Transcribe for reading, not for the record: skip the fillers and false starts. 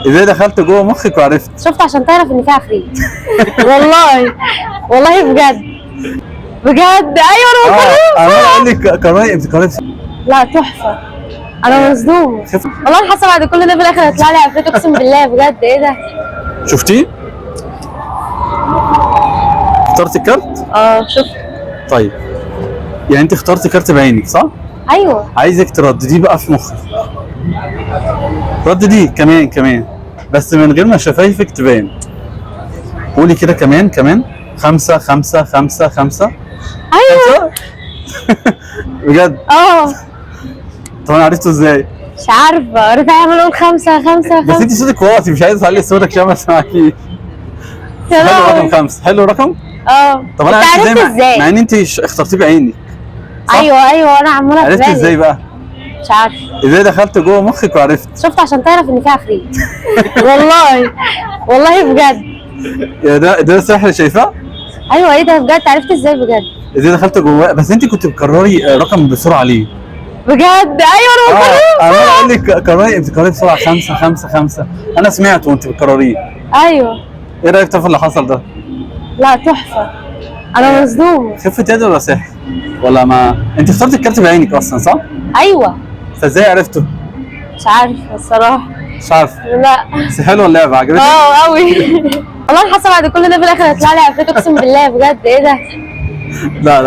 ازاي دخلت جوه مخك وعرفت؟ شفت عشان تعرف ان فيها عفريت. والله والله بجد بجد. ايوه انا انا بكلمك. اقول لك قرايه ابتكارات. لا تحفه. انا مصدومه والله. انا حاسه بعد كل ده في الاخر هيطلع لي عفريت، اقسم بالله بجد. ايه ده؟ شفتيه؟ اخترت الكارت؟ شفت. طيب يعني انت اخترت كارت بعينك صح؟ ايوه. عايزك تردديه بقى في مخك. ردديه كمان بس من غير ما شفايفك تبان. قولي كده كمان 5 5 5 5. ايوه. بجد؟ طب انا عرفته ازاي؟ مش عارفه، رفع يعملوا 5 5 بس 5. انت صوتك واطي، مش عايز اعلي صوتك عشان ما اسمعكيش. يا حلو لهوي. رقم 5، حلو رقم. طب انا انت عرفت عرفت ازاي؟ مع ان انت اخترتيه بعينك. ايوه انا عماله عرفت ازاي بقى؟ مش عارفه. ازاي دخلت جوه مخك وعرفت؟ شفت عشان تعرف ان فيها عفريت. والله والله بجد. يا ده سحر شايفاه؟ ايوه. ايه ده بجد؟ عرفت ازاي بجد؟ ازاي دخلت جواه؟ بس انت كنت بتكرري رقم بسرعه ليه؟ بجد. ايوه انا بكلمك. انا اقول لك قرايه ابتكارات بسرعه 5 5 5. انا سمعت وانت بتكرريه. ايوه. ايه رايك في اللي حصل ده؟ لا تحفه. انا مصدومه. خفة يد ولا سحر؟ ولا ما انت اخترت الكارت بعينك اصلا صح؟ ايوه. فازاي عرفته؟ مش عارفه الصراحه. مش عارف. لا. بس حلوه اللعبه، عجبتك؟ قوي. والله انا حاسه بعد كل ده في الاخر هيطلع لي عفريت، اقسم بالله بجد. ايه ده؟ لا